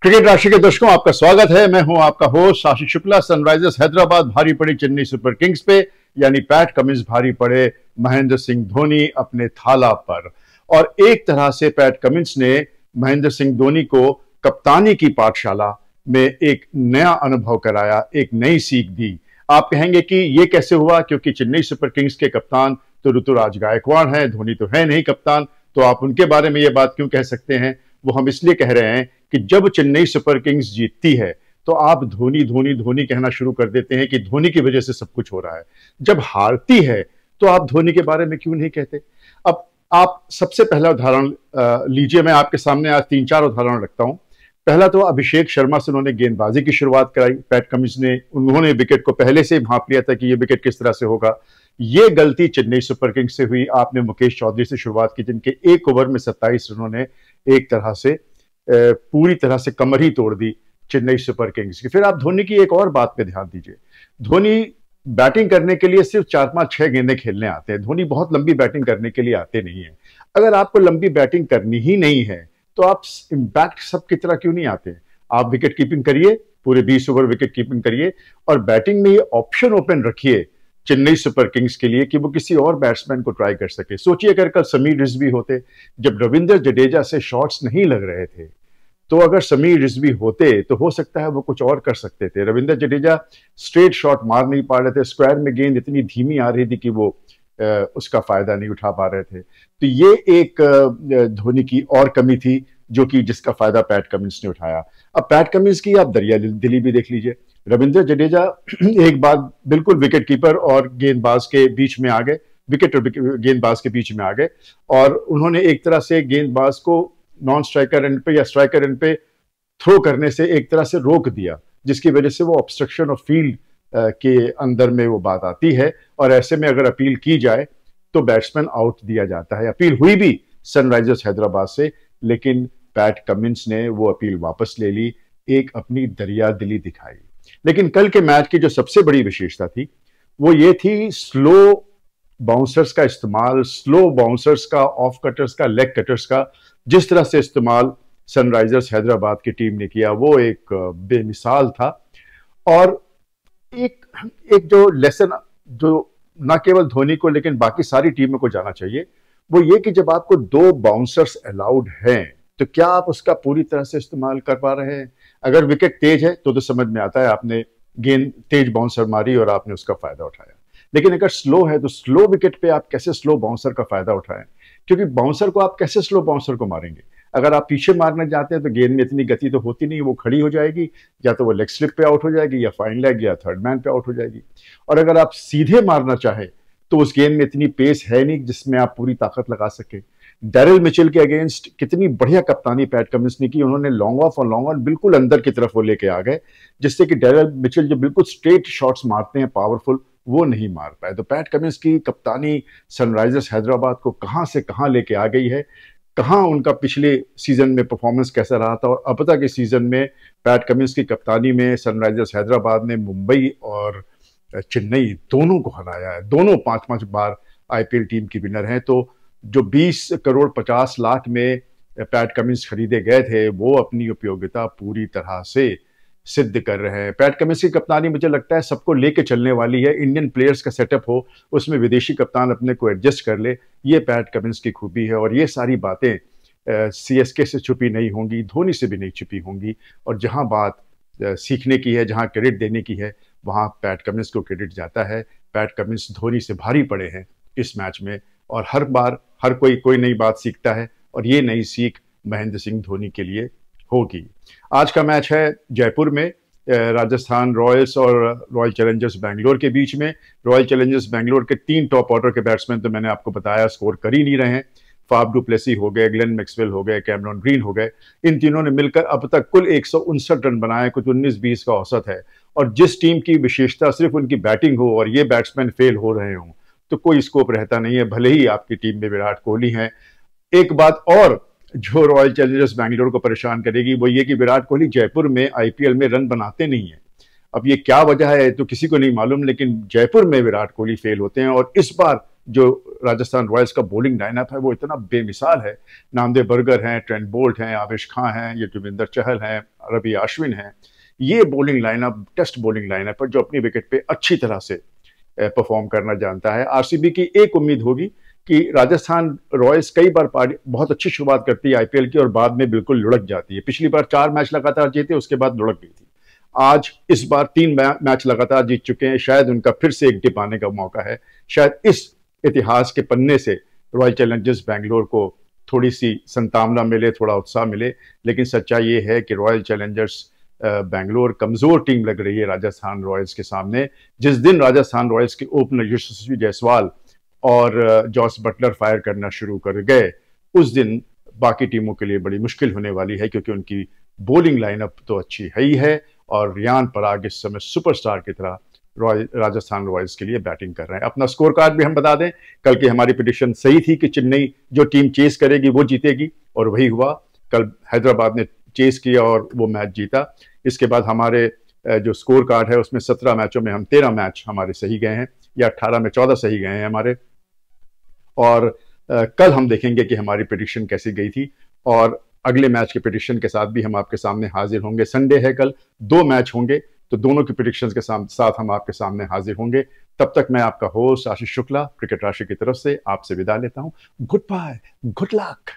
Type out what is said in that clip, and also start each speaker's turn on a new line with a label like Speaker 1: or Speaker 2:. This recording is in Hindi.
Speaker 1: क्रिकेट राशि के दर्शकों, आपका स्वागत है। मैं हूं आपका होस्ट आशीष शुक्ला। सनराइजर्स हैदराबाद भारी पड़ी चेन्नई सुपर किंग्स पे, यानी पैट कमिंस भारी पड़े महेंद्र सिंह धोनी अपने थाला पर। और एक तरह से पैट कमिंस ने महेंद्र सिंह धोनी को कप्तानी की पाठशाला में एक नया अनुभव कराया, एक नई सीख दी। आप कहेंगे कि यह कैसे हुआ, क्योंकि चेन्नई सुपर किंग्स के कप्तान तो ऋतुराज गायकवाड़ हैं, धोनी तो है नहीं कप्तान। तो आप उनके बारे में यह बात क्यों कह सकते हैं? वो हम इसलिए कह रहे हैं कि जब चेन्नई सुपर किंग्स जीतती है तो आप धोनी धोनी धोनी कहना शुरू कर देते हैं कि धोनी की वजह से सब कुछ हो रहा है। जब हारती है तो आप धोनी के बारे में क्यों नहीं कहते? अब आप सबसे पहला उदाहरण लीजिए। मैं आपके सामने आज 3-4 उदाहरण रखता हूं। पहला तो अभिषेक शर्मा से उन्होंने गेंदबाजी की शुरुआत कराई। पैट कमिंस ने उन्होंने विकेट को पहले से ही भांप लिया था कि यह विकेट किस तरह से होगा। यह गलती चेन्नई सुपर किंग्स से हुई। आपने मुकेश चौधरी से शुरुआत की, जिनके एक ओवर में 27 रनों ने एक तरह से पूरी तरह से कमर ही तोड़ दी चेन्नई सुपर किंग्स की। फिर आप धोनी की एक और बात पे ध्यान दीजिए। धोनी बैटिंग करने के लिए सिर्फ 4-5-6 गेंदें खेलने आते हैं। धोनी बहुत लंबी बैटिंग करने के लिए आते नहीं है। अगर आपको लंबी बैटिंग करनी ही नहीं है तो आप इम्पैक्ट सब की तरह क्यों नहीं आते? आप विकेट कीपिंग करिए, पूरे 20 ओवर विकेट कीपिंग करिए और बैटिंग में ये ऑप्शन ओपन रखिए चेन्नई सुपर किंग्स के लिए कि वो किसी और बैट्समैन को ट्राई कर सके। सोचिए अगर कल समीर रिजवी होते, जब रविंद्र जडेजा से शॉट्स नहीं लग रहे थे, तो अगर समीर रिजवी होते तो हो सकता है वो कुछ और कर सकते थे। रविंद्र जडेजा स्ट्रेट शॉट मार नहीं पा रहे थे, स्क्वायर में गेंद इतनी धीमी आ रही थी कि वो उसका फायदा नहीं उठा पा रहे थे। तो ये एक धोनी की और कमी थी जिसका फायदा पैट कमिंस ने उठाया। अब पैट कमिंस की आप दरिया दिली भी देख लीजिए। रविंद्र जडेजा एक बार बिल्कुल विकेट कीपर और गेंदबाज के बीच में आ गए, विकेट और गेंदबाज के बीच में आ गए और उन्होंने एक तरह से गेंदबाज को नॉन स्ट्राइकर एंड पे या स्ट्राइकर एंड पे थ्रो करने से एक तरह से रोक दिया, जिसकी वजह से वो ऑब्स्ट्रक्शन ऑफ फील्ड के अंदर में वो बात आती है। और ऐसे में अगर अपील की जाए तो बैट्समैन आउट दिया जाता है। अपील हुई भी सनराइजर्स हैदराबाद से, लेकिन पैट कमिंस ने वो अपील वापस ले ली, एक अपनी दरिया दिली दिखाई। लेकिन कल के मैच की जो सबसे बड़ी विशेषता थी वो ये थी स्लो बाउंसर्स का इस्तेमाल, स्लो बाउंसर्स का, ऑफ कटर्स का, लेग कटर्स का जिस तरह से इस्तेमाल सनराइजर्स हैदराबाद की टीम ने किया, वो एक बेमिसाल था। और एक जो लेसन जो न केवल धोनी को लेकिन बाकी सारी टीमों को जाना चाहिए, वो ये कि जब आपको 2 बाउंसर्स अलाउड हैं तो क्या आप उसका पूरी तरह से इस्तेमाल कर पा रहे हैं? अगर विकेट तेज है तो समझ में आता है आपने गेंद तेज बाउंसर मारी और आपने उसका फायदा उठाया। लेकिन अगर स्लो है तो स्लो विकेट पे आप कैसे स्लो बाउंसर का फायदा उठाएं? क्योंकि बाउंसर को आप कैसे स्लो बाउंसर को मारेंगे? अगर आप पीछे मारने जाते हैं तो गेंद में इतनी गति तो होती नहीं, वो खड़ी हो जाएगी, या तो वो लेग स्लिप पे आउट हो जाएगी या फाइन लेग या थर्ड मैन पे आउट हो जाएगी। और अगर आप सीधे मारना चाहें तो उस गेंद में इतनी पेस है नहीं जिसमें आप पूरी ताकत लगा सके। डैरिल मिचेल के अगेंस्ट कितनी बढ़िया कप्तानी पैट कमिंस ने की। उन्होंने लॉन्ग ऑफ और लॉन्ग ऑन बिल्कुल अंदर की तरफ वो लेके आ गए, जिससे कि डैरिल मिचेल जो बिल्कुल स्ट्रेट शॉट्स मारते हैं पावरफुल, वो नहीं मार पाए। तो पैट कमिंस की कप्तानी सनराइजर्स हैदराबाद को कहां से कहां लेके आ गई है। कहां उनका पिछले सीजन में परफॉर्मेंस कैसा रहा था और अब तक के सीजन में पैट कमिंस की कप्तानी में सनराइजर्स हैदराबाद ने मुंबई और चेन्नई दोनों को हराया है। दोनों 5-5 बार आईपीएल टीम की विनर हैं। तो जो 20 करोड़ 50 लाख में पैट कमिंस खरीदे गए थे, वो अपनी उपयोगिता पूरी तरह से सिद्ध कर रहे हैं। पैट कमिंस की कप्तानी मुझे लगता है सबको लेके चलने वाली है। इंडियन प्लेयर्स का सेटअप हो, उसमें विदेशी कप्तान अपने को एडजस्ट कर ले, ये पैट कमिंस की खूबी है। और ये सारी बातें सीएसके से छुपी नहीं होंगी, धोनी से भी नहीं छुपी होंगी। और जहां बात सीखने की है, जहां क्रेडिट देने की है, वहां पैट कमिंस को क्रेडिट जाता है। पैट कमिंस धोनी से भारी पड़े हैं इस मैच में और हर बार हर कोई नई बात सीखता है और ये नई सीख महेंद्र सिंह धोनी के लिए होगी। आज का मैच है जयपुर में, राजस्थान रॉयल्स और रॉयल चैलेंजर्स बेंगलोर के बीच में। रॉयल चैलेंजर्स बेंगलोर के 3 टॉप ऑर्डर के बैट्समैन तो मैंने आपको बताया स्कोर कर ही नहीं रहे हैं। फाफ डू प्लेसी हो गए, ग्लेन मैक्सवेल हो गए, कैमरॉन ग्रीन हो गए। इन तीनों ने मिलकर अब तक कुल 159 रन बनाए, कुछ 19-20 का औसत है। और जिस टीम की विशेषता सिर्फ उनकी बैटिंग हो और ये बैट्समैन फेल हो रहे हों तो कोई स्कोप रहता नहीं है, भले ही आपकी टीम में विराट कोहली हैं। एक बात और जो रॉयल चैलेंजर्स बैंगलोर को परेशान करेगी वो ये कि विराट कोहली जयपुर में आईपीएल में रन बनाते नहीं है। अब ये क्या वजह है तो किसी को नहीं मालूम, लेकिन जयपुर में विराट कोहली फेल होते हैं। और इस बार जो राजस्थान रॉयल्स का बॉलिंग लाइनअप है वो इतना बेमिसाल है। नामदेव बर्गर हैं, ट्रेंट बोल्ट हैं, आवेश खां हैं, युजवेंद्र चहल हैं, रवि अश्विन हैं, ये bowling lineup, test bowling lineup पर जो अपनी विकेट पे अच्छी तरह से परफॉर्म करना जानता है। आरसीबी की एक उम्मीद होगी कि राजस्थान रॉयल्स कई बार बहुत अच्छी शुरुआत करती है आईपीएल की और बाद में बिल्कुल लुढ़क जाती है। पिछली बार 4 मैच लगातार जीते, उसके बाद लुढ़क गई थी। आज इस बार 3 मैच लगातार जीत चुके हैं, शायद उनका फिर से एक डिप आने का मौका है। शायद इस इतिहास के पन्ने से रॉयल चैलेंजर्स बैंगलोर को थोड़ी सी संतावना मिले, थोड़ा उत्साह मिले, लेकिन सच्चाई ये है कि रॉयल चैलेंजर्स बैंगलोर कमजोर टीम लग रही है राजस्थान रॉयल्स के सामने। जिस दिन राजस्थान रॉयल्स के ओपनर यशस्वी जायसवाल और जॉस बटलर फायर करना शुरू कर गए, उस दिन बाकी टीमों के लिए बड़ी मुश्किल होने वाली है, क्योंकि उनकी बॉलिंग लाइनअप तो अच्छी है ही है और रियान पराग इस समय सुपरस्टार की तरह राजस्थान रॉयल्स के लिए बैटिंग कर रहे हैं। अपना स्कोर कार्ड भी हम बता दें, कल की हमारी प्रेडिक्शन सही थी कि चेन्नई जो टीम चेस करेगी वो जीतेगी, और वही हुआ। कल हैदराबाद ने चेस किया और वो मैच जीता। इसके बाद हमारे जो स्कोर कार्ड है उसमें 17 मैचों में हम 13 मैच हमारे सही गए हैं, या 18 में 14 सही गए हैं हमारे। और कल हम देखेंगे कि हमारी प्रेडिक्शन कैसी गई थी, और अगले मैच के प्रेडिक्शन के साथ भी हम आपके सामने हाजिर होंगे। संडे है कल, 2 मैच होंगे, तो दोनों की प्रेडिक्शंस के साथ हम आपके सामने हाजिर होंगे। तब तक मैं आपका होस्ट आशीष शुक्ला क्रिकेट राशि की तरफ से आपसे विदा लेता हूं। Goodbye, good luck.